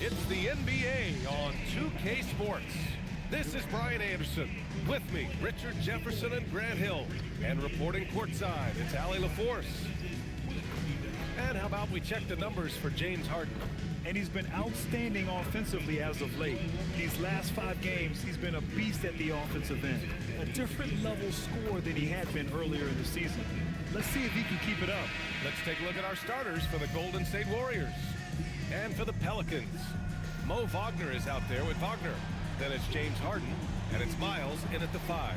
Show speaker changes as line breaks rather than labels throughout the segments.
It's the NBA on 2K Sports. This is Brian Anderson. With me, Richard Jefferson and Grant Hill. And reporting courtside, it's Allie LaForce. And how about we check the numbers for James Harden?
And he's been outstanding offensively as of late. These last 5 games, he's been a beast at the offensive end. A different level score than he had been earlier in the season. Let's see if he can keep it up.
Let's take a look at our starters for the Golden State Warriors. And for the Pelicans, Mo Wagner is out there with Wagner. Then it's James Harden, and it's Miles in at the 5.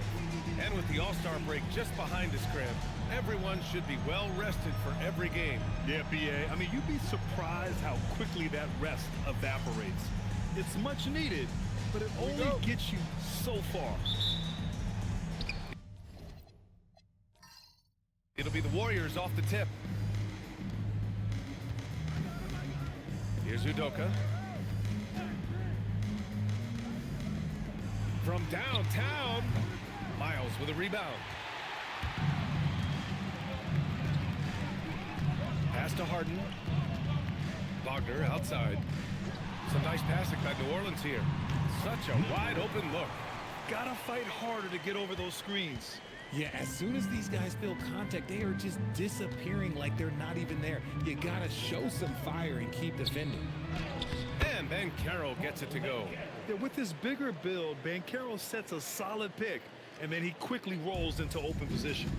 And with the All-Star break just behind us, Grant, everyone should be well rested for every game.
Yeah, B.A. I mean, you'd be surprised how quickly that rest evaporates. It's much needed, but it only gets you so far.
It'll be the Warriors off the tip. Here's Udoka. From downtown, Miles with a rebound. Pass to Harden. Wagner outside. Some nice passing by New Orleans here. Such a wide open look.
Gotta fight harder to get over those screens.
Yeah, as soon as these guys feel contact, they are just disappearing like they're not even there. You gotta show some fire and keep defending.
And Banchero gets it to go.
Yeah, with his bigger build, Banchero sets a solid pick, and then he quickly rolls into open position.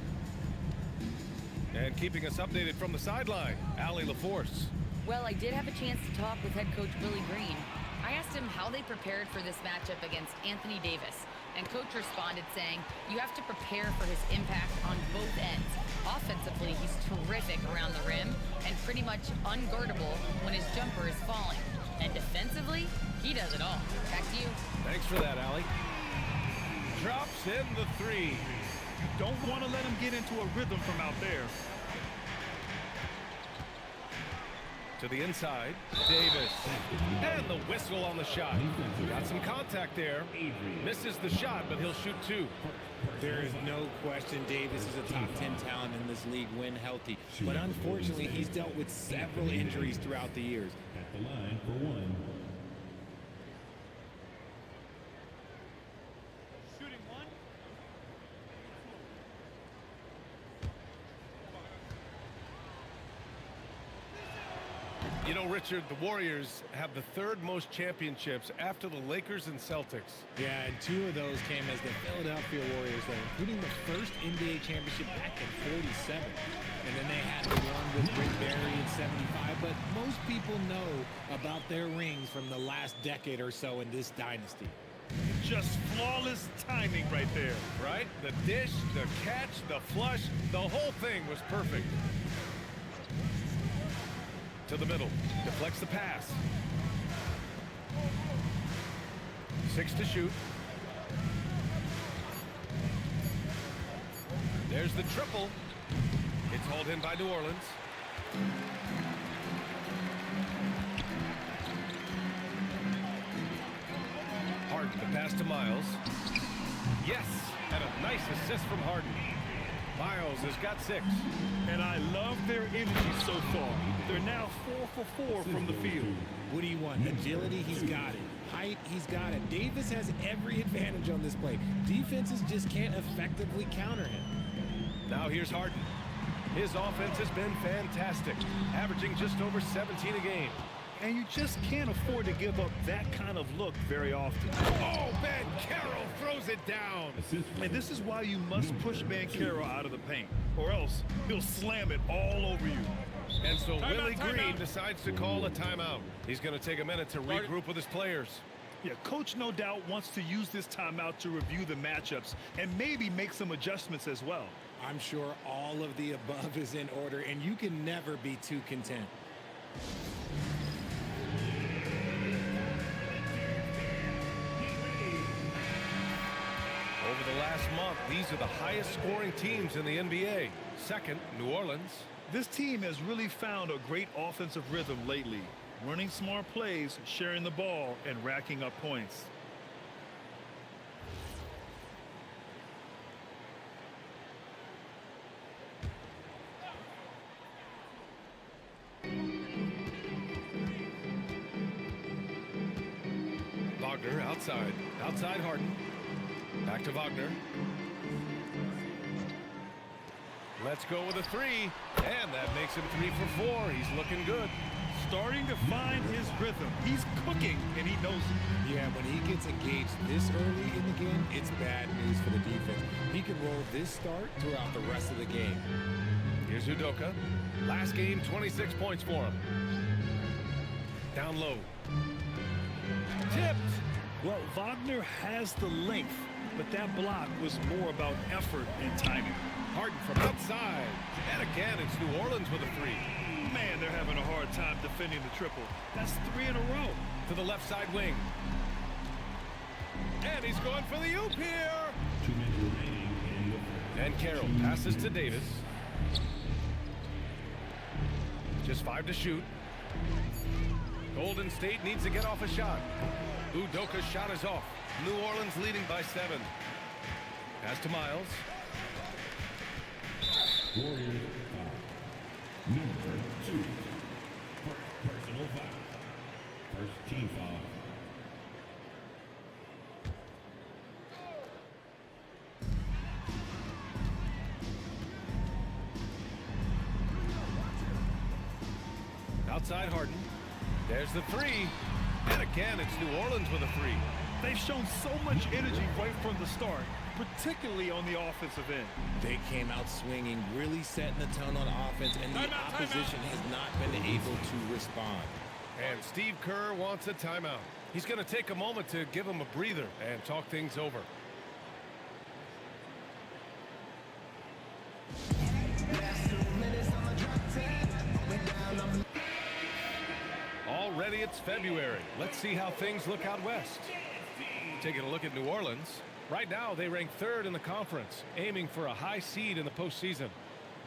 And keeping us updated from the sideline, Allie LaForce.
Well, I did have a chance to talk with head coach Willie Green. I asked him how they prepared for this matchup against Anthony Davis, and coach responded saying, you have to prepare for his impact on both ends. Offensively, he's terrific around the rim and pretty much unguardable when his jumper is falling. And defensively, he does it all. Back to you.
Thanks for that, Allie. Drops in the 3.
Don't want to let him get into a rhythm from out there.
To the inside, Davis. And the whistle on the shot. Got some contact there. Misses the shot, but he'll shoot 2.
There is no question Davis is a top 10 talent in this league when healthy. But unfortunately, he's dealt with several injuries throughout the years.
At the line for 1.
You know, Richard, the Warriors have the 3rd most championships after the Lakers and Celtics.
Yeah, and 2 of those came as the Philadelphia Warriors, though, including the first NBA championship back in '47. And then they had the one with Rick Barry in '75. But most people know about their rings from the last decade or so in this dynasty.
Just flawless timing right there.
Right? The dish, the catch, the flush, the whole thing was perfect. To the middle, deflects the pass. 6 to shoot. There's the triple. It's hauled in by New Orleans. Harden, the pass to Miles. Yes, and a nice assist from Harden. Miles has got 6.
And I love their energy so far. They're now 4 for 4 from the field.
What do you want? Agility, he's got it. Height, he's got it. Davis has every advantage on this play. Defenses just can't effectively counter him.
Now here's Harden. His offense has been fantastic, averaging just over 17 a game.
And you just can't afford to give up that kind of look very often.
Oh, Banchero throws it down.
And this is why you must push Banchero out of the paint, or else he'll slam it all over you.
And so Willie Green decides to call a timeout. He's going to take a minute to regroup with his players.
Yeah, coach no doubt wants to use this timeout to review the matchups and maybe make some adjustments as well.
I'm sure all of the above is in order, and you can never be too content.
Over the last month, these are the highest scoring teams in the NBA. Second, New Orleans.
This team has really found a great offensive rhythm lately. Running smart plays, sharing the ball, and racking up points.
Wagner outside. Outside Harden. Back to Wagner. Let's go with a three. And that makes him 3 for 4. He's looking good.
Starting to find his rhythm. He's cooking, and he knows it.
Yeah, when he gets engaged this early in the game, it's bad news for the defense. He can roll this start throughout the rest of the game.
Here's Udoka. Last game, 26 points for him. Down low. Tipped.
Well, Wagner has the length, but that block was more about effort and timing.
Harden from outside. And again, it's New Orleans with a 3.
Man, they're having a hard time defending the triple. That's 3 in a row.
To the left side wing. And he's going for the oop here. And Carroll passes to Davis. Just 5 to shoot. Golden State needs to get off a shot. Udoka's shot is off. New Orleans leading by 7. Pass to Miles.
Warriors foul. Number 2. Personal foul. First team foul.
Outside Harden. There's the 3. And again, it's New Orleans with a 3.
They've shown so much energy right from the start, particularly on the offensive end.
They came out swinging, really setting the tone on offense, and the opposition has not been able to respond.
And Steve Kerr wants a timeout. He's going to take a moment to give him a breather and talk things over. Already it's February. Let's see how things look out west. Taking a look at New Orleans. Right now, they rank 3rd in the conference, aiming for a high seed in the postseason.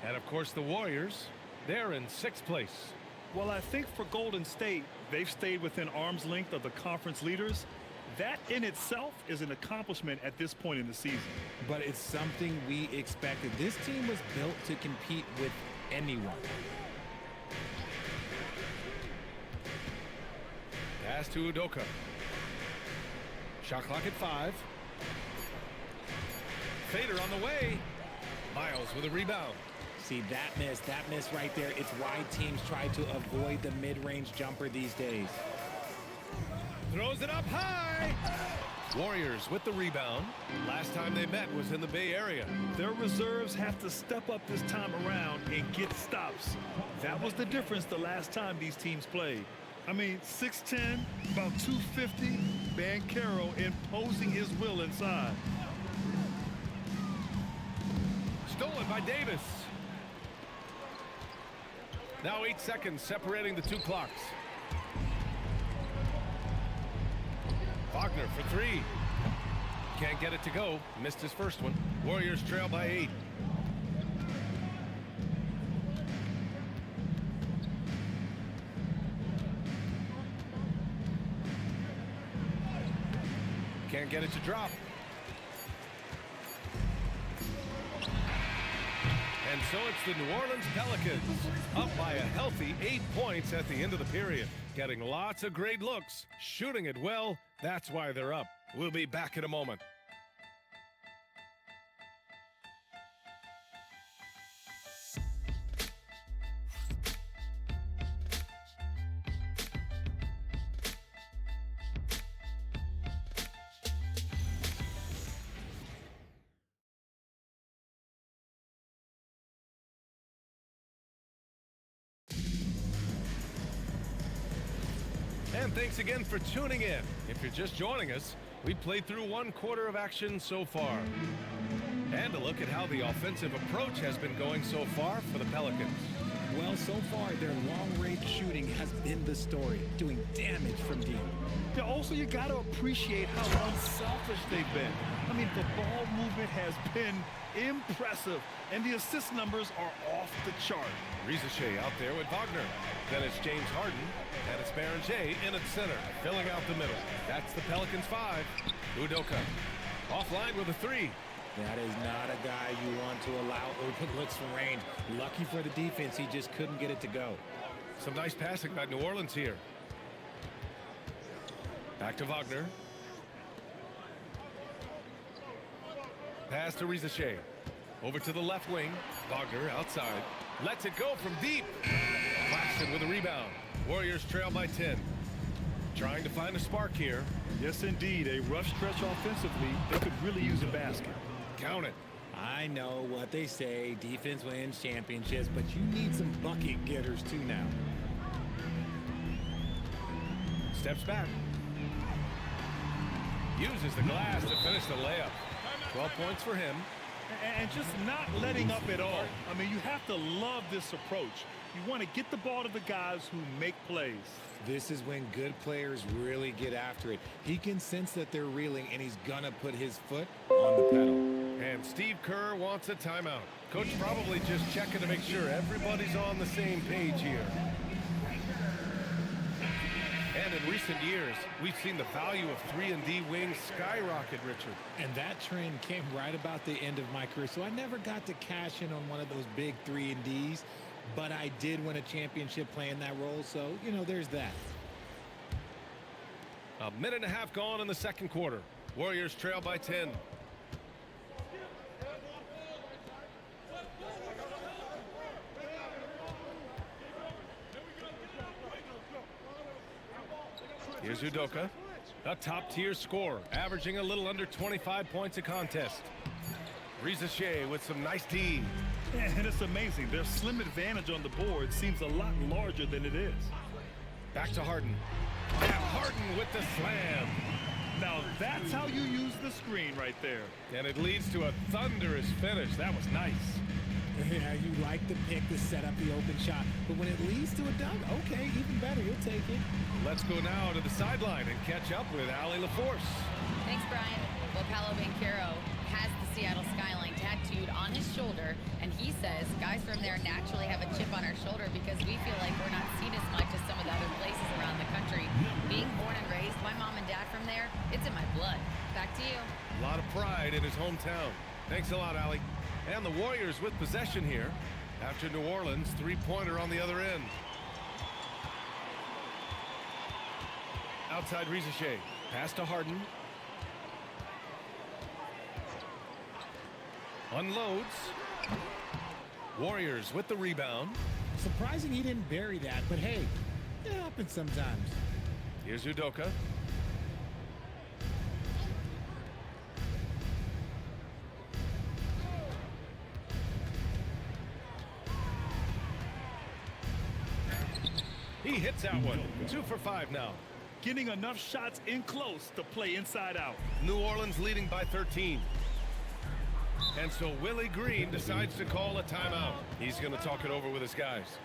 And of course, the Warriors, they're in 6th place.
Well, I think for Golden State, they've stayed within arm's length of the conference leaders. That in itself is an accomplishment at this point in the season.
But it's something we expected. This team was built to compete with anyone.
Pass to Udoka. Shot clock at 5. Fader on the way. Miles with a rebound.
See, that miss right there, it's why teams try to avoid the mid-range jumper these days.
Throws it up high. Warriors with the rebound. Last time they met was in the Bay Area.
Their reserves have to step up this time around and get stops. That was the difference the last time these teams played. I mean, 6'10", about 250, Banchero imposing his will inside.
Stolen by Davis. Now 8 seconds separating the 2 clocks. Wagner for 3. Can't get it to go. Missed his first one. Warriors trail by 8. Can't get it to drop. And so it's the New Orleans Pelicans up by a healthy 8 points at the end of the period. Getting lots of great looks, shooting it well. That's why they're up. We'll be back in a moment. And thanks again for tuning in. If you're just joining us, we played through 1 quarter of action so far. And a look at how the offensive approach has been going so far for the Pelicans.
Well, so far, their long-range shooting has been the story, doing damage from deep.
Yeah, also, you got to appreciate how unselfish they've been. I mean, the ball movement has been impressive, and the assist numbers are off the chart.
Rizachet out there with Wagner. Then it's James Harden, and it's Barangay in at center, filling out the middle. That's the Pelicans 5. Udoka offline with a 3.
That is not a guy you want to allow open looks from range. Lucky for the defense, he just couldn't get it to go.
Some nice passing by New Orleans here. Back to Wagner. Pass to Rizachet. Over to the left wing. Wagner outside. Lets it go from deep. Claxton with a rebound. Warriors trail by 10. Trying to find a spark here.
Yes, indeed. A rough stretch offensively. They could really use a basket.
Count it.
I know what they say, defense wins championships, but you need some bucket getters too now.
Steps back. Uses the glass to finish the layup. 12 points for him.
And just not letting up at all. I mean, you have to love this approach. You want to get the ball to the guys who make plays.
This is when good players really get after it. He can sense that they're reeling, and he's going to put his foot on the pedal.
And Steve Kerr wants a timeout. Coach probably just checking to make sure everybody's on the same page here. And in recent years, we've seen the value of 3-and-D wings skyrocket, Richard.
And that trend came right about the end of my career, so I never got to cash in on one of those big 3-and-Ds, but I did win a championship playing that role, so, you know, there's that.
A minute and a half gone in the second quarter. Warriors trail by 10. Here's Udoka, a top-tier scorer, averaging a little under 25 points a contest. Rizachet with some nice D.
And it's amazing. Their slim advantage on the board seems a lot larger than it is.
Back to Harden. And Harden with the slam.
Now that's how you use the screen right there.
And it leads to a thunderous finish. That was nice.
Yeah, you like the pick to set up the open shot, but when it leads to a dunk, okay, even better, you'll take it.
Let's go now to the sideline and catch up with Allie LaForce.
Thanks, Brian. Well, Paolo Banchero has the Seattle skyline tattooed on his shoulder, and he says guys from there naturally have a chip on our shoulder because we feel like we're not seen as much as some of the other places around the country. Being born and raised, my mom and dad from there, it's in my blood. Back to you.
A lot of pride in his hometown. Thanks a lot, Allie. And the Warriors with possession here after New Orleans, three-pointer on the other end. Outside Rizachet. Pass to Harden. Unloads. Warriors with the rebound.
Surprising he didn't bury that, but hey, it happens sometimes.
Here's Udoka. He hits that one. 2 for 5 now.
Getting enough shots in close to play inside out.
New Orleans leading by 13. And so Willie Green decides to call a timeout. He's going to talk it over with his guys.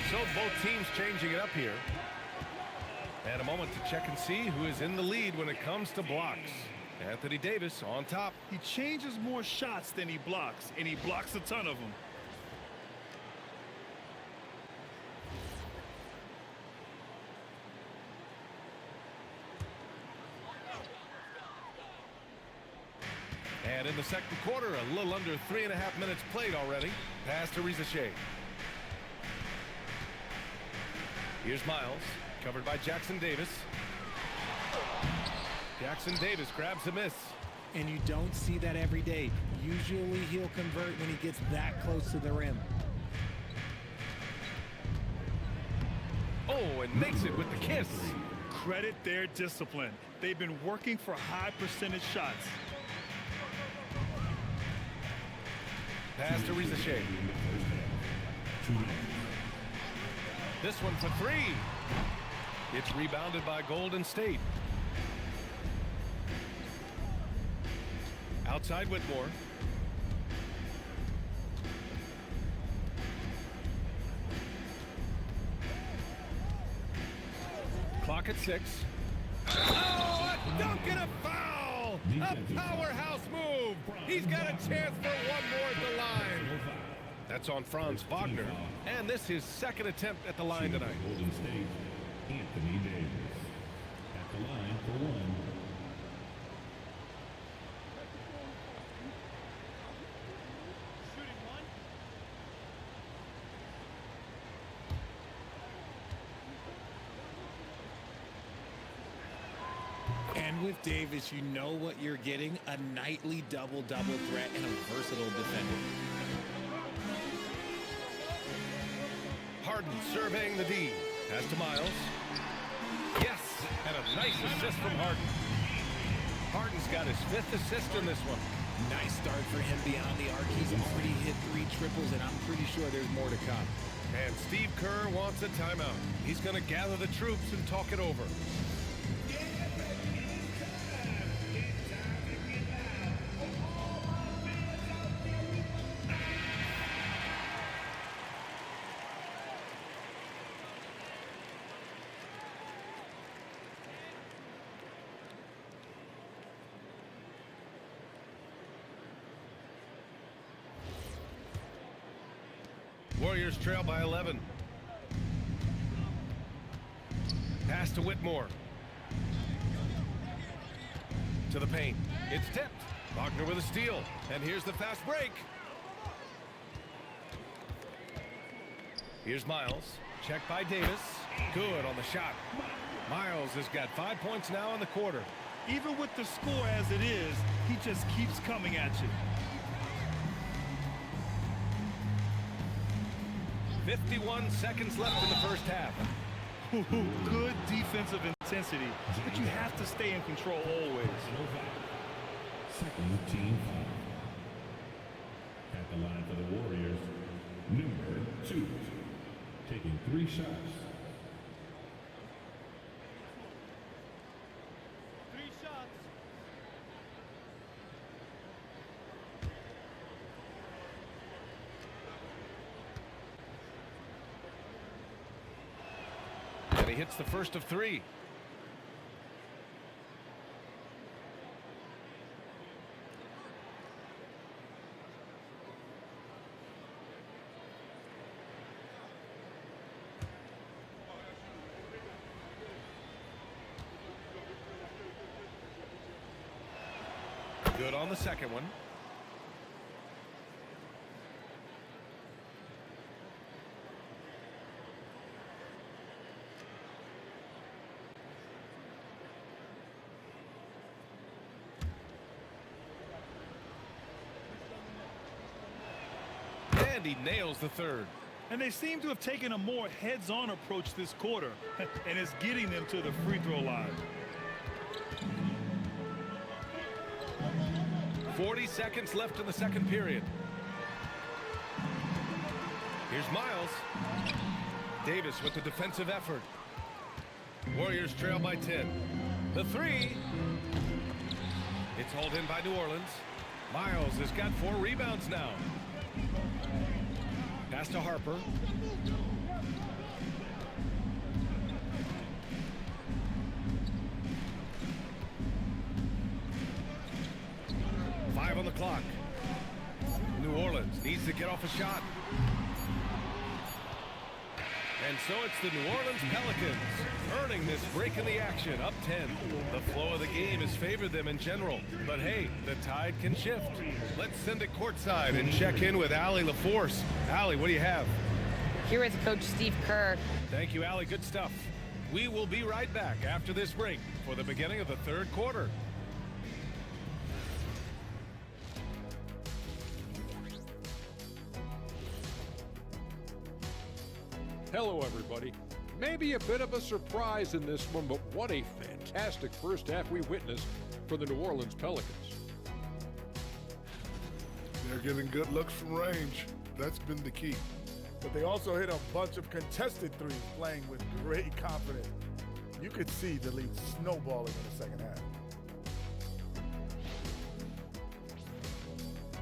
So both teams changing it up here. And a moment to check and see who is in the lead when it comes to blocks. Anthony Davis on top.
He changes more shots than he blocks, and he blocks a ton of them.
And in the second quarter, a little under 3.5 minutes played already. Pass to Rizachet. Here's Miles, covered by Jackson Davis. Jackson Davis grabs a miss.
And you don't see that every day. Usually he'll convert when he gets that close to the rim.
Oh, and makes it with the kiss.
Credit their discipline. They've been working for high percentage shots.
Pass to Rizachet. This one for 3. It's rebounded by Golden State. Outside Whitmore. Clock at 6. Oh, a dunk and a foul! A powerhouse move! He's got a chance for one more at the line. That's on Franz Wagner. And this is his second attempt at the line tonight.
Anthony Davis. At the line for one.
And with Davis, you know what you're getting, a nightly double-double threat and a versatile defender.
Harden surveying the D. Pass to Miles. Yes, and a nice assist from Harden. Harden's got his 5th assist in this one.
Nice start for him beyond the arc. He's already hit 3 triples, and I'm pretty sure there's more to come.
And Steve Kerr wants a timeout. He's going to gather the troops and talk it over. Warriors trail by 11. Pass to Whitmore. To the paint. It's tipped. Wagner with a steal. And here's the fast break. Here's Miles. Check by Davis. Good on the shot. Miles has got 5 points now in the quarter.
Even with the score as it is, he just keeps coming at you.
51 seconds left in the first half.
Good defensive intensity, but you have to stay in control always.
Second team foul. At the line for the Warriors, number 2. Taking 3 shots.
And he hits the first of 3. Good on the second one. And he nails the third.
And they seem to have taken a more heads-on approach this quarter, and it's getting them to the free throw line.
40 seconds left in the second period. Here's Miles. Davis with the defensive effort. Warriors trail by 10. The 3. It's hauled in by New Orleans. Miles has got 4 rebounds now. Pass to Harper. On the clock. New Orleans needs to get off a shot. And so it's the New Orleans Pelicans earning this break in the action, up 10. The flow of the game has favored them in general, but hey, the tide can shift. Let's send it courtside and check in with Allie LaForce. Allie, what do you have?
Here is Coach Steve Kerr.
Thank you, Allie. Good stuff. We will be right back after this break for the beginning of the third quarter.
Hello, everybody. Maybe a bit of a surprise in this one, but what a fantastic first half we witnessed for the New Orleans Pelicans.
They're getting good looks from range. That's been the key.
But they also hit a bunch of contested threes, playing with great confidence. You could see the lead snowballing in the second half.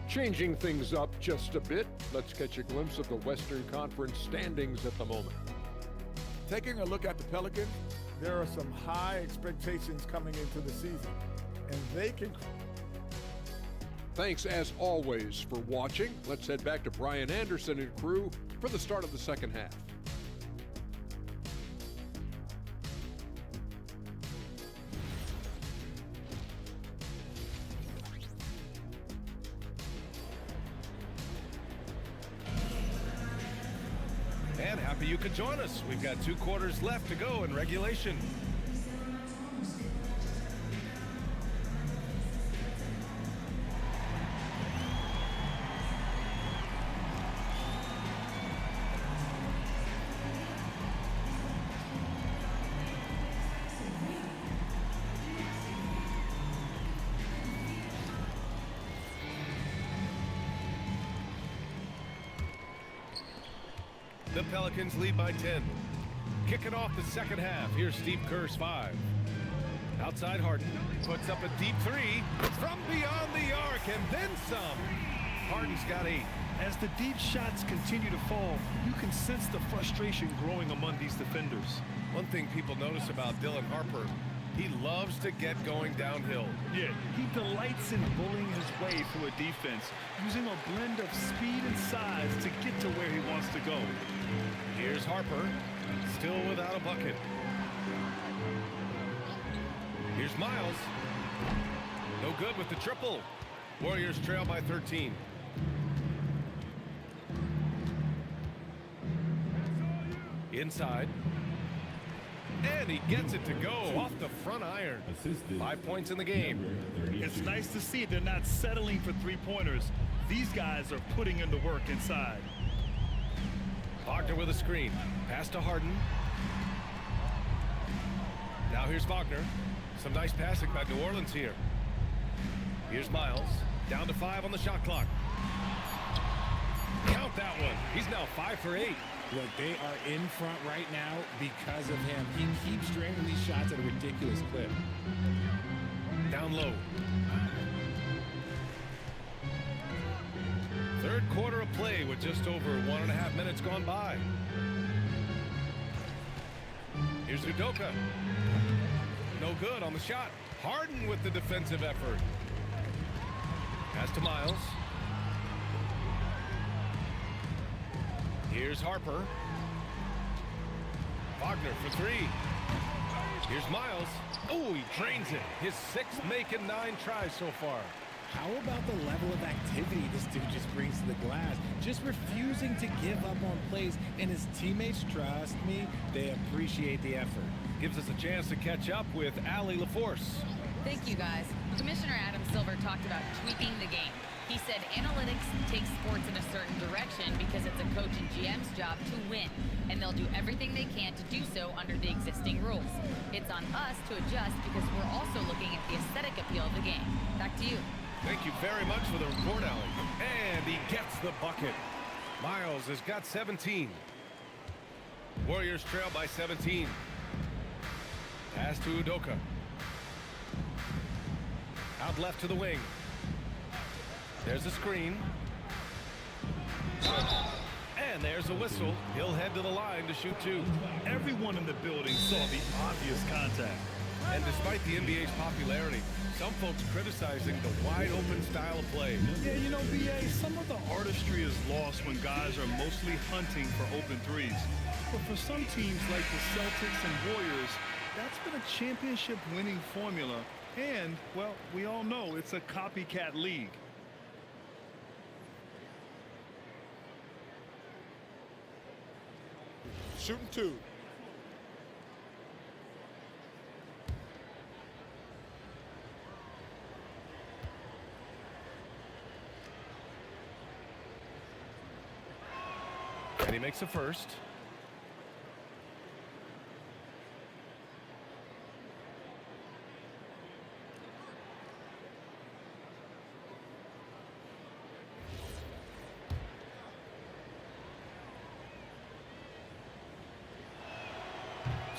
Changing things up just a bit, let's catch a glimpse of the Western Conference standings at the moment.
Taking a look at the Pelicans, there are some high expectations coming into the season, and they can...
Thanks as always for watching. Let's head back to Brian Anderson and crew for the start of the second half.
And happy you could join us. We've got 2 quarters left to go in regulation. The Pelicans lead by 10. Kicking off the second half. Here's Steve Kerr's 5. Outside Harden puts up a deep 3 from beyond the arc and then some. Harden's got 8.
As the deep shots continue to fall, you can sense the frustration growing among these defenders.
One thing people notice about Dylan Harper, he loves to get going downhill.
Yeah, he delights in bullying his way through a defense, using a blend of speed and size to get to where he wants to go.
Here's Harper, still without a bucket. Here's Miles. No good with the triple. Warriors trail by 13. Inside. And he gets it to go off the front iron. 5 points in the game.
It's nice to see they're not settling for three-pointers. These guys are putting in the work inside.
Wagner with a screen. Pass to Harden. Now here's Wagner. Some nice passing by New Orleans here. Here's Miles. Down to 5 on the shot clock. Count that one. He's now 5 for 8.
Look, they are in front right now because of him. He keeps draining these shots at a ridiculous clip.
Down low. Third quarter of play with just over 1.5 minutes gone by. Here's Udoka. No good on the shot. Harden with the defensive effort. Pass to Miles. Here's Harper. Wagner for 3. Here's Miles. Oh, he drains it. His 6th making 9 tries so far.
How about the level of activity this dude just brings to the glass? Just refusing to give up on plays, and his teammates, trust me, they appreciate the effort.
Gives us a chance to catch up with Allie LaForce.
Thank you, guys. Commissioner Adam Silver talked about tweaking the game. He said analytics takes sports in a certain direction because it's a coach and GM's job to win, and they'll do everything they can to do so under the existing rules. It's on us to adjust because we're also looking at the aesthetic appeal of the game. Back to you.
Thank you very much for the report, Allie. And he gets the bucket. Miles has got 17. Warriors trail by 17. Pass to Udoka. Out left to the wing. There's a screen. And there's a whistle. He'll head to the line to shoot 2.
Everyone in the building saw the obvious contact.
And despite the NBA's popularity, some folks criticizing the wide-open style of play.
Yeah, you know, BA, some of the artistry is lost when guys are mostly hunting for open threes. But for some teams like the Celtics and Warriors, that's been a championship-winning formula. And, well, we all know it's a copycat league.
Shooting 2.
And he makes a first.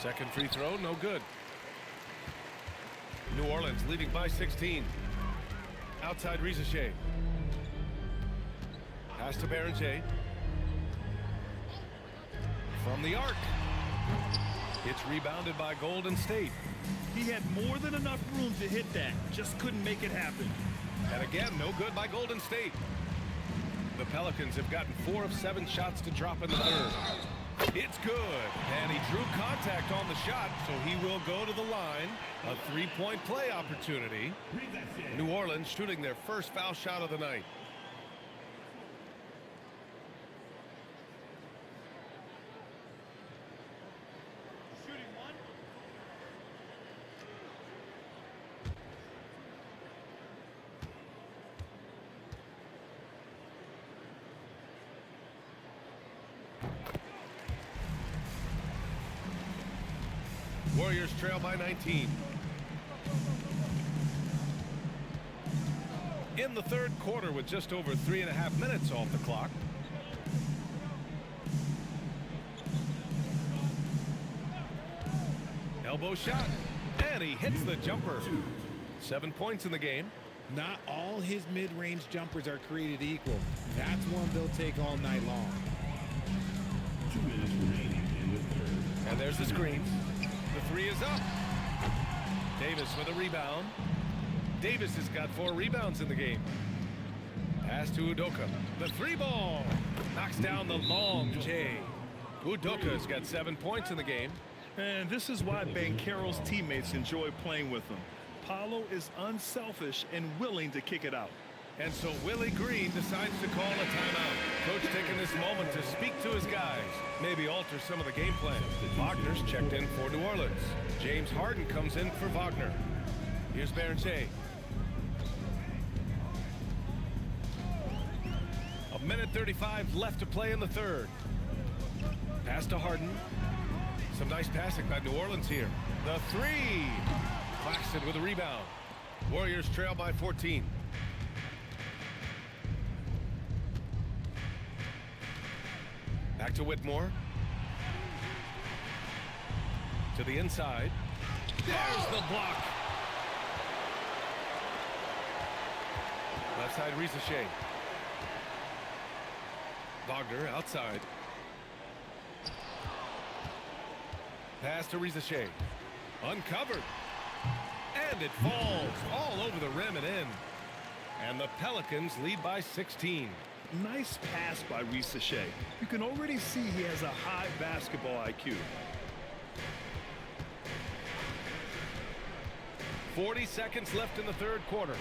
Second free throw, no good. New Orleans leading by 16. Outside Rizachet. Pass to Berenger. From the arc. It's rebounded by Golden State.
He had more than enough room to hit that, just couldn't make it happen.
And again, no good by Golden State. The Pelicans have gotten 4 of 7 shots to drop in the third. It's good, and he drew contact on the shot, so he will go to the line. A 3-point play opportunity. New Orleans shooting their first foul shot of the night. Warriors trail by 19. In the third quarter with just over 3.5 minutes off the clock. Elbow shot, and he hits the jumper. 7 points in the game.
Not all his mid-range jumpers are created equal. That's one they'll take all night long.
2 minutes remaining in the third.
And there's the screen. The three is up. Davis with a rebound. Davis has got 4 rebounds in the game. Pass to Udoka. The three ball. Knocks down the long J. Udoka's got 7 points in the game.
And this is why Banchero's teammates enjoy playing with him. Paolo is unselfish and willing to kick it out.
And so Willie Green decides to call a timeout. Coach taking this moment to speak to his guys. Maybe alter some of the game plan. Wagner's checked in for New Orleans. James Harden comes in for Wagner. Here's Berenchay. 1:35 left to play in the third. Pass to Harden. Some nice passing by New Orleans here. The three. Claxton with a rebound. Warriors trail by 14. Back to Whitmore. To the inside. There's the block. Left side, Rizachet. Wagner outside. Pass to Rizachet. Uncovered. And it falls all over the rim and in. And the Pelicans lead by 16.
Nice pass by Rizachet. You can already see he has a high basketball IQ.
40 seconds left in the third quarter.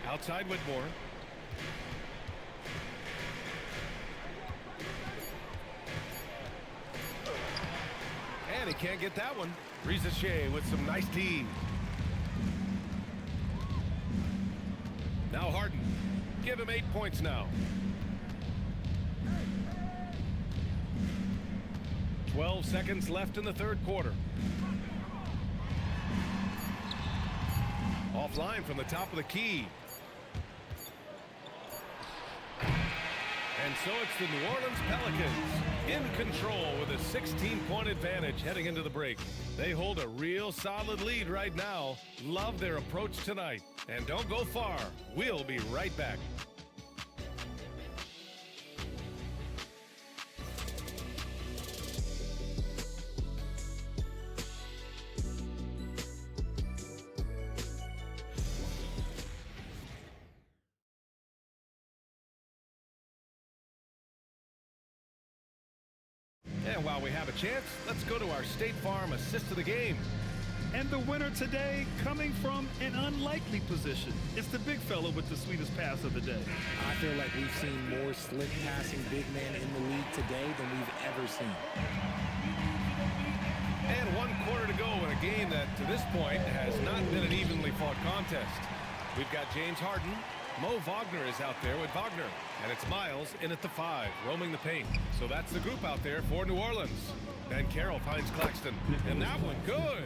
Outside Whitmore. And he can't get that one. Rizachet with some nice D. Now Harden. Give him 8 points now. 12 seconds left in the third quarter. Offline from the top of the key. And so it's the New Orleans Pelicans in control with a 16-point advantage heading into the break. They hold a real solid lead right now. Love their approach tonight. And don't go far. We'll be right back. And while we have a chance, let's go to our State Farm assist of the game.
And the winner today coming from an unlikely position. It's the big fella with the sweetest pass of the day.
I feel like we've seen more slick passing big men in the league today than we've ever seen.
And 1 quarter to go in a game that to this point has not been an evenly fought contest. We've got James Harden. Mo Wagner is out there with Wagner. And it's Miles in at the 5, roaming the paint. So that's the group out there for New Orleans. Banchero finds Claxton. And that one good.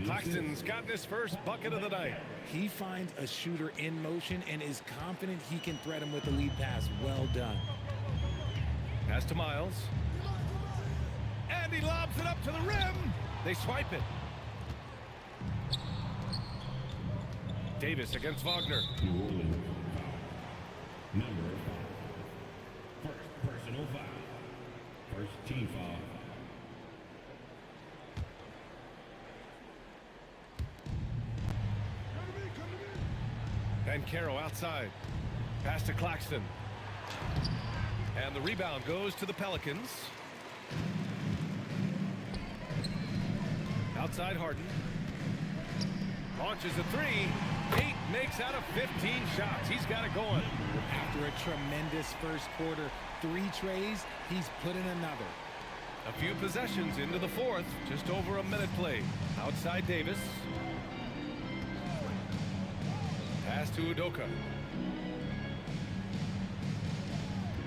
Claxton's gotten his first bucket of the night.
He finds a shooter in motion and is confident he can threat him with the lead pass. Well done.
Pass to Miles. And he lobs it up to the rim. They swipe it. Davis against Wagner.
New Orleans. Number 5. First personal foul. First team foul.
Banchero outside. Pass to Claxton. And the rebound goes to the Pelicans. Outside Harden. Launches a 3. 8 makes out of 15 shots. He's got it going.
After a tremendous first quarter, 3 trays, he's put in another.
A few possessions into the fourth. Just over a minute played. Outside Davis. Pass to Udoka.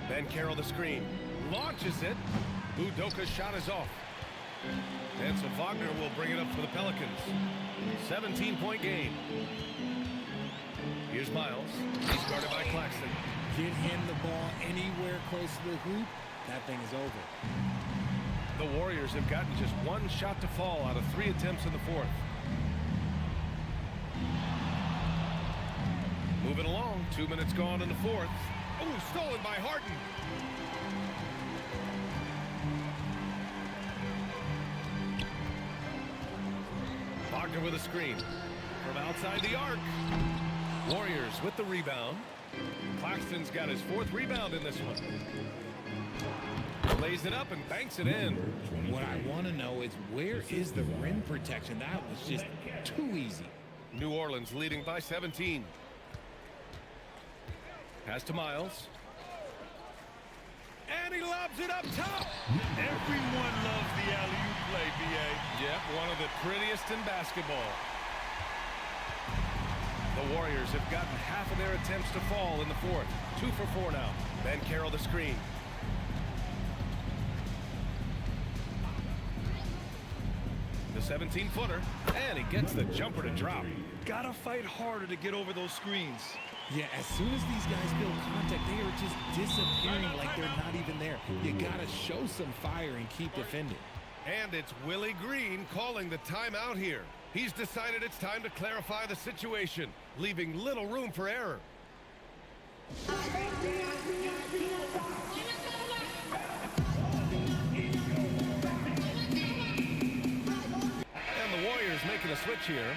Banchero the screen. Launches it. Udoka's shot is off. And so Wagner will bring it up for the Pelicans. 17-point game. Here's Miles. He's guarded by Claxton.
Get him the ball anywhere close to the hoop, that thing is over.
The Warriors have gotten just one shot to fall out of 3 attempts in the fourth. Moving along, 2 minutes gone in the fourth. Oh, stolen by Harden. Wagner with a screen from outside the arc. Warriors with the rebound. Claxton's got his 4th rebound in this one. Lays it up and banks it in.
What I want to know is, where is the rim protection? That was just too easy.
New Orleans leading by 17. Pass to Miles. And he lobs it up top.
Everyone loves the alley-oop play, B.A.
Yep, one of the prettiest in basketball. The Warriors have gotten half of their attempts to fall in the fourth. 2 for 4 now. Ben Carroll the screen. The 17-footer, and he gets the jumper to drop.
Gotta fight harder to get over those screens.
Yeah, as soon as these guys feel contact, they are just disappearing like they're not even there. You gotta show some fire and keep defending.
And it's Willie Green calling the timeout here. He's decided it's time to clarify the situation, leaving little room for error. And the Warriors making a switch here.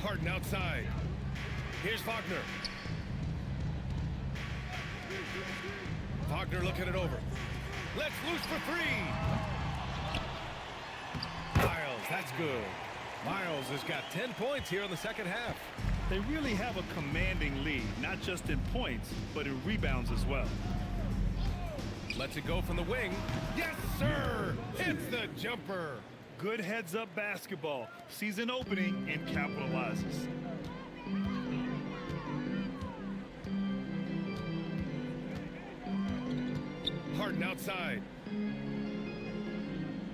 Harden outside. Here's Wagner. Wagner looking it over. Let's loose for 3. Miles, that's good. Miles has got 10 points here in the second half.
They really have a commanding lead, not just in points, but in rebounds as well.
Lets it go from the wing. Yes, sir! It's the jumper.
Good heads-up basketball. Sees an opening and capitalizes.
Harden outside.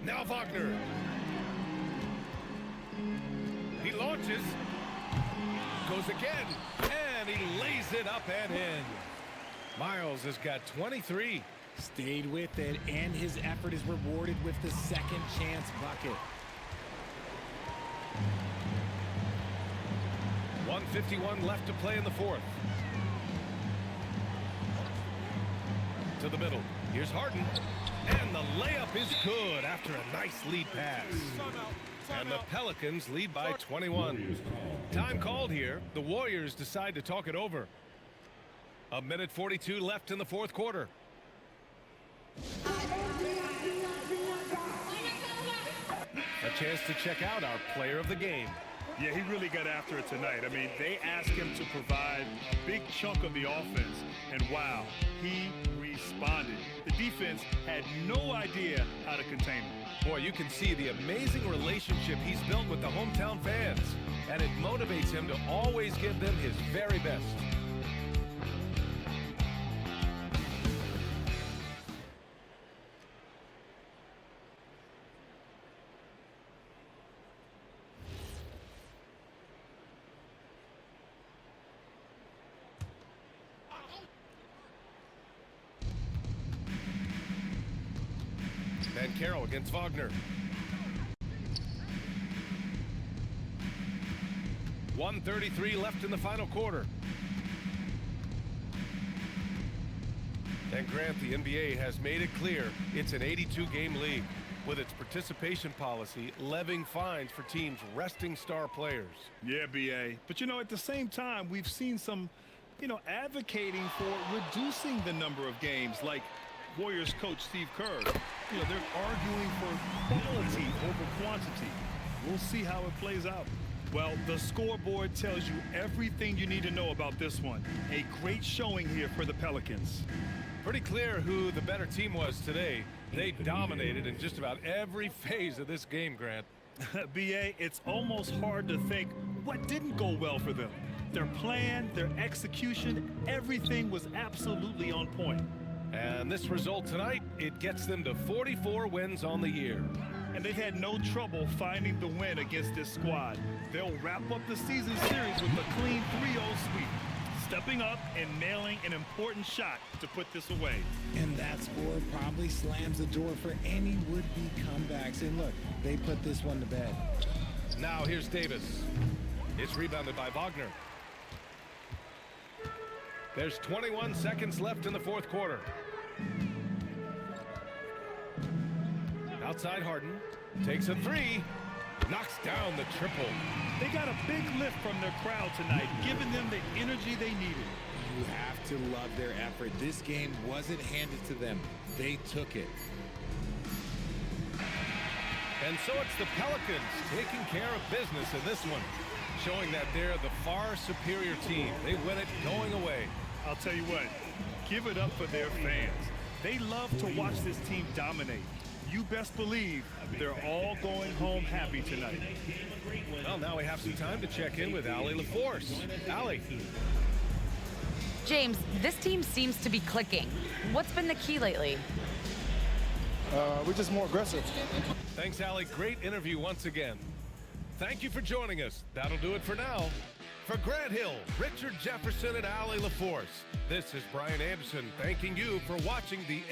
Now Wagner. He launches. Goes again. And he lays it up and in. Miles has got 23.
Stayed with it, and his effort is rewarded with the second chance bucket.
1:51 left to play in the fourth. To the middle. Here's Harden. And the layup is good after a nice lead pass. And the Pelicans lead by 21. Time called here. The Warriors decide to talk it over. 1:42 left in the fourth quarter. A chance to check out our player of the game.
Yeah, he really got after it tonight. I mean, they asked him to provide a big chunk of the offense, and wow, he responded. The defense had no idea how to contain him.
Boy, you can see the amazing relationship he's built with the hometown fans, and it motivates him to always give them his very best. Ben Carroll against Wagner. 1:33 left in the final quarter. And Grant, the NBA has made it clear it's an 82-game league with its participation policy levying fines for teams resting star players.
Yeah, B.A. But, you know, at the same time, we've seen some, advocating for reducing the number of games, like Warriors coach Steve Kerr. They're arguing for quality over quantity. We'll see how it plays out. Well, the scoreboard tells you everything you need to know about this one. A great showing here for the Pelicans.
Pretty clear who the better team was today. They dominated in just about every phase of this game, Grant.
B.A., it's almost hard to think what didn't go well for them. Their plan, their execution, everything was absolutely on point.
And this result tonight, it gets them to 44 wins on the year.
And they've had no trouble finding the win against this squad. They'll wrap up the season series with a clean 3-0 sweep, stepping up and nailing an important shot to put this away.
And that score probably slams the door for any would-be comebacks. And look, they put this one to bed.
Now here's Davis. It's rebounded by Wagner. There's 21 seconds left in the fourth quarter. Outside Harden. Takes a three. Knocks down the triple.
They got a big lift from their crowd tonight, giving them the energy they needed.
You have to love their effort. This game wasn't handed to them. They took it.
And so it's the Pelicans taking care of business in this one, showing that they're the far superior team. They win it going away.
I'll tell you what, give it up for their fans. They love to watch this team dominate. You best believe they're all going home happy tonight.
Well, now we have some time to check in with Allie LaForce. Allie.
James, this team seems to be clicking. What's been the key lately?
We're just more aggressive.
Thanks, Allie. Great interview once again. Thank you for joining us. That'll do it for now. For Grant Hill, Richard Jefferson, and Allie LaForce, this is Brian Anderson thanking you for watching the